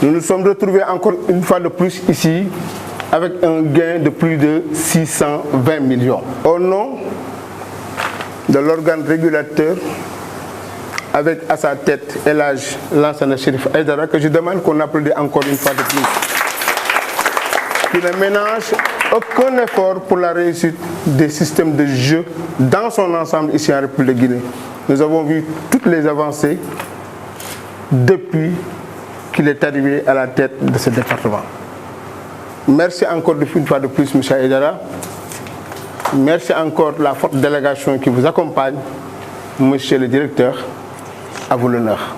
Nous nous sommes retrouvés encore une fois de plus ici avec un gain de plus de 620 millions. Au nom de l'organe régulateur, avec à sa tête El Hadj Lansana Chérif Aïdara, que je demande qu'on applaudisse encore une fois de plus, qui ne ménage aucun effort pour la réussite des systèmes de jeu dans son ensemble ici en République de Guinée. Nous avons vu toutes les avancées depuis qu'il est arrivé à la tête de ce département. Merci encore une fois de plus, M. Aïdara. Merci encore la forte délégation qui vous accompagne, Monsieur le directeur. À vous l'honneur.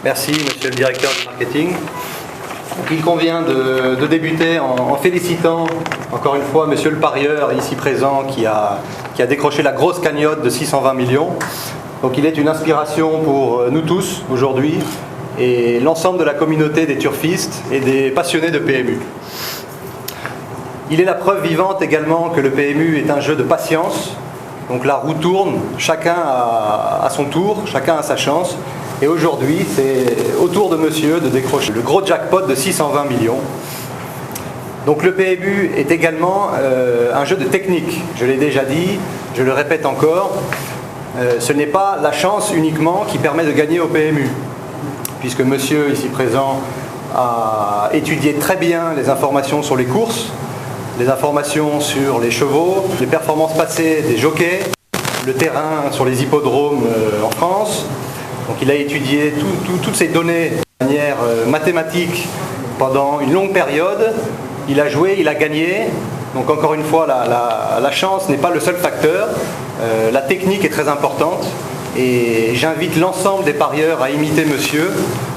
Merci, Monsieur le directeur du marketing. Donc, il convient de débuter en félicitant encore une fois Monsieur le parieur ici présent qui a décroché la grosse cagnotte de 620 millions. Donc il est une inspiration pour nous tous aujourd'hui et l'ensemble de la communauté des turfistes et des passionnés de PMU. Il est la preuve vivante également que le PMU est un jeu de patience. Donc la roue tourne, chacun à son tour, chacun a sa chance. Et aujourd'hui, c'est au tour de monsieur de décrocher le gros jackpot de 620 millions. Donc le PMU est également un jeu de technique. Je l'ai déjà dit, je le répète encore. Ce n'est pas la chance uniquement qui permet de gagner au PMU. Puisque monsieur ici présent a étudié très bien les informations sur les courses, les informations sur les chevaux, les performances passées des jockeys, le terrain sur les hippodromes en France. Donc il a étudié toutes ces données de manière mathématique pendant une longue période. Il a joué, il a gagné. Donc encore une fois, la chance n'est pas le seul facteur. La technique est très importante. Et j'invite l'ensemble des parieurs à imiter monsieur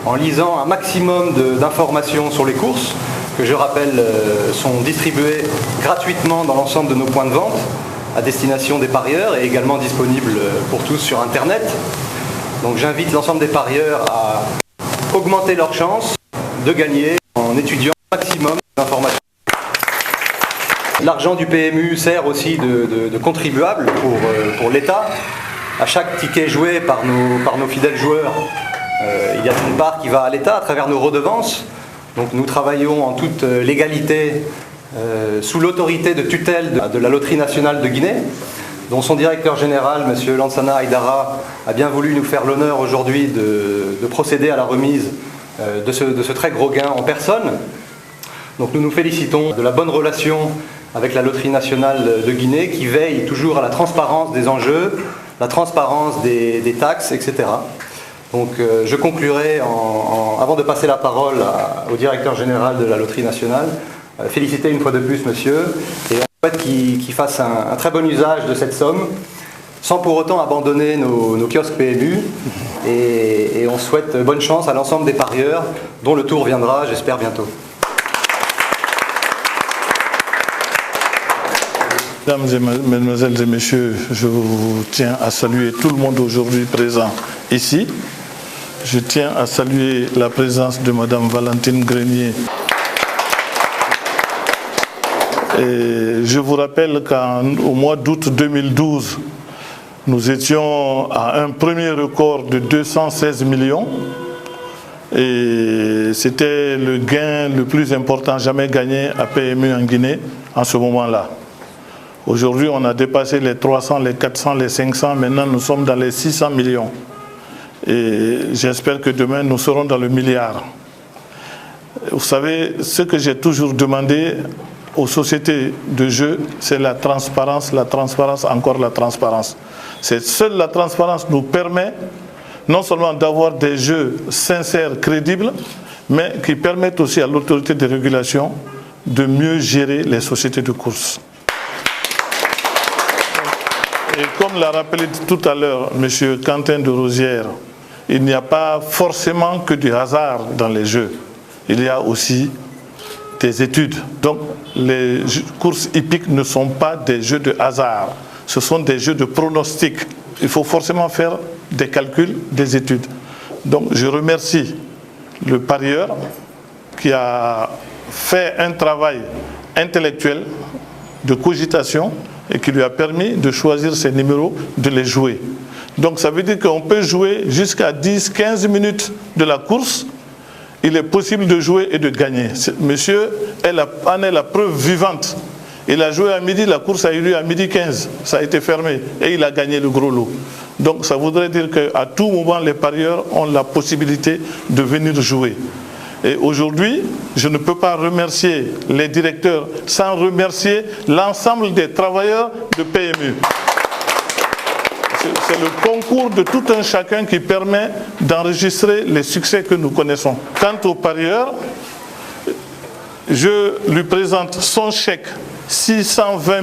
en lisant un maximum d'informations sur les courses, que je rappelle sont distribuées gratuitement dans l'ensemble de nos points de vente à destination des parieurs et également disponibles pour tous sur Internet. Donc j'invite l'ensemble des parieurs à augmenter leurs chances de gagner en étudiant un maximum d'informations. L'argent du PMU sert aussi de contribuable pour l'État. À chaque ticket joué par nos fidèles joueurs, il y a une part qui va à l'État à travers nos redevances. Donc nous travaillons en toute légalité sous l'autorité de tutelle de la Loterie nationale de Guinée, dont son directeur général, M. Lansana Aïdara, a bien voulu nous faire l'honneur aujourd'hui de procéder à la remise de ce très gros gain en personne. Donc nous nous félicitons de la bonne relation avec la Loterie nationale de Guinée qui veille toujours à la transparence des enjeux, la transparence des taxes, etc. Donc je conclurai avant de passer la parole au directeur général de la Loterie nationale, féliciter une fois de plus monsieur, et on souhaite qu'il fasse un très bon usage de cette somme, sans pour autant abandonner nos kiosques PMU, et on souhaite bonne chance à l'ensemble des parieurs, dont le tour viendra, j'espère, bientôt. Mesdames et mesdemoiselles et messieurs, je tiens à saluer tout le monde aujourd'hui présent ici. Je tiens à saluer la présence de Madame Valentine Grenier. Et je vous rappelle qu'au mois d'août 2012, nous étions à un premier record de 216 millions. Et c'était le gain le plus important jamais gagné à PMU en Guinée en ce moment-là. Aujourd'hui, on a dépassé les 300, les 400, les 500. Maintenant, nous sommes dans les 600 millions. Et j'espère que demain, nous serons dans le milliard. Vous savez, ce que j'ai toujours demandé aux sociétés de jeux, c'est la transparence, encore la transparence. Seule la transparence nous permet non seulement d'avoir des jeux sincères, crédibles, mais qui permettent aussi à l'autorité de régulation de mieux gérer les sociétés de course. Et comme l'a rappelé tout à l'heure M. Quentin de Rosière, il n'y a pas forcément que du hasard dans les jeux. Il y a aussi des études. Donc les courses hippiques ne sont pas des jeux de hasard. Ce sont des jeux de pronostic. Il faut forcément faire des calculs, des études. Donc je remercie le parieur qui a fait un travail intellectuel de cogitation et qui lui a permis de choisir ses numéros, de les jouer. Donc ça veut dire qu'on peut jouer jusqu'à 10-15 minutes de la course. il est possible de jouer et de gagner. Monsieur en est la preuve vivante. Il a joué à midi, la course a eu lieu à midi 15. Ça a été fermé et il a gagné le gros lot. Donc ça voudrait dire qu'à tout moment, les parieurs ont la possibilité de venir jouer. Et aujourd'hui, je ne peux pas remercier les directeurs sans remercier l'ensemble des travailleurs de PMU. C'est le concours de tout un chacun qui permet d'enregistrer les succès que nous connaissons. Quant aux parieurs, je lui présente son chèque, 620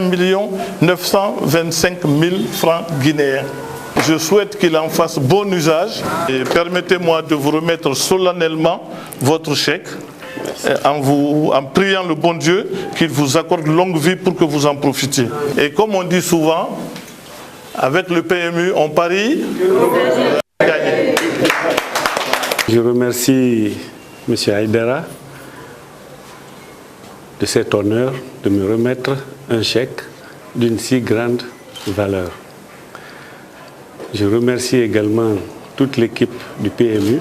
925 000 francs guinéens. Je souhaite qu'il en fasse bon usage et permettez-moi de vous remettre solennellement votre chèque en priant le bon Dieu qu'il vous accorde longue vie pour que vous en profitiez. Et comme on dit souvent, avec le PMU, on parie, on gagne. Je remercie M. Aïdara de cet honneur de me remettre un chèque d'une si grande valeur. Je remercie également toute l'équipe du PMU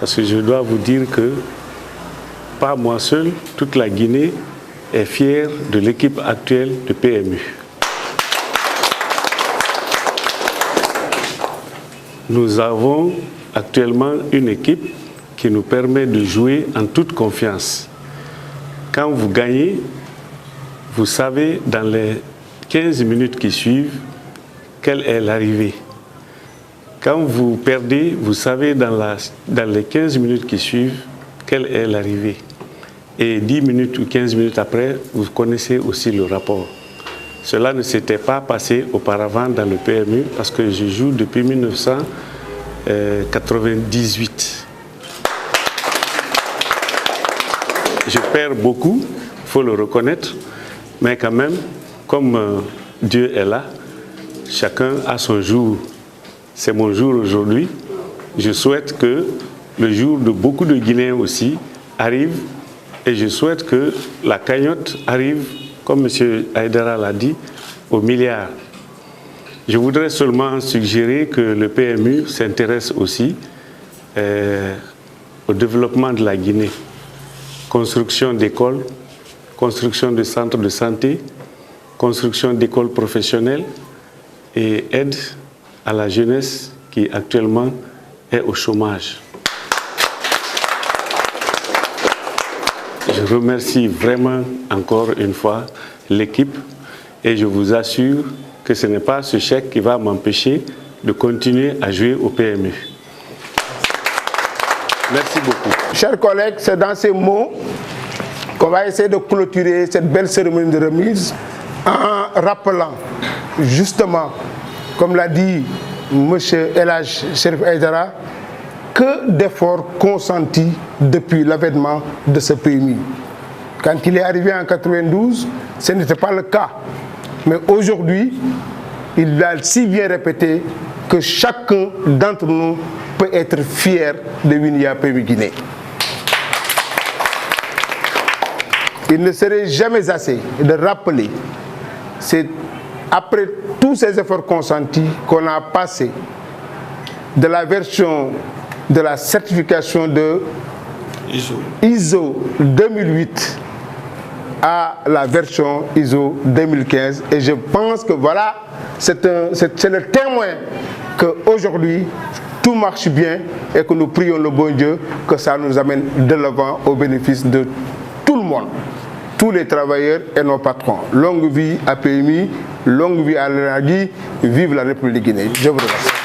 parce que je dois vous dire que, pas moi seul, toute la Guinée est fière de l'équipe actuelle du PMU. Nous avons actuellement une équipe qui nous permet de jouer en toute confiance. Quand vous gagnez, vous savez dans les 15 minutes qui suivent quelle est l'arrivée. Quand vous perdez, vous savez dans les 15 minutes qui suivent quelle est l'arrivée. Et 10 minutes ou 15 minutes après, vous connaissez aussi le rapport. Cela ne s'était pas passé auparavant dans le PMU parce que je joue depuis 1998. Je perds beaucoup, il faut le reconnaître, mais quand même, comme Dieu est là, chacun a son jour. C'est mon jour aujourd'hui. Je souhaite que le jour de beaucoup de Guinéens aussi arrive et je souhaite que la cagnotte arrive, comme M. Aïdara l'a dit, au milliard. Je voudrais seulement suggérer que le PMU s'intéresse aussi au développement de la Guinée. Construction d'écoles, construction de centres de santé, construction d'écoles professionnelles et aide à la jeunesse qui actuellement est au chômage. Je remercie vraiment encore une fois l'équipe et je vous assure que ce n'est pas ce chèque qui va m'empêcher de continuer à jouer au PMU. Merci beaucoup. Chers collègues, c'est dans ces mots qu'on va essayer de clôturer cette belle cérémonie de remise en rappelant justement, comme l'a dit M. El Hadj Cherif Aïdara, que d'efforts consentis depuis l'avènement de ce PMU. Quand il est arrivé en 92, ce n'était pas le cas. Mais aujourd'hui, il a si bien répété que chacun d'entre nous peut être fier de l'UNIA PMU Guinée. Il ne serait jamais assez de rappeler, c'est après tous ces efforts consentis qu'on a passé de la version de la certification de ISO 2008 à la version ISO 2015. Et je pense que voilà, c'est le témoin qu'aujourd'hui, tout marche bien et que nous prions le bon Dieu que ça nous amène de l'avant au bénéfice de tout le monde, tous les travailleurs et nos patrons. Longue vie à PMI, longue vie à l'Enagui, vive la République guinéenne. Je vous remercie.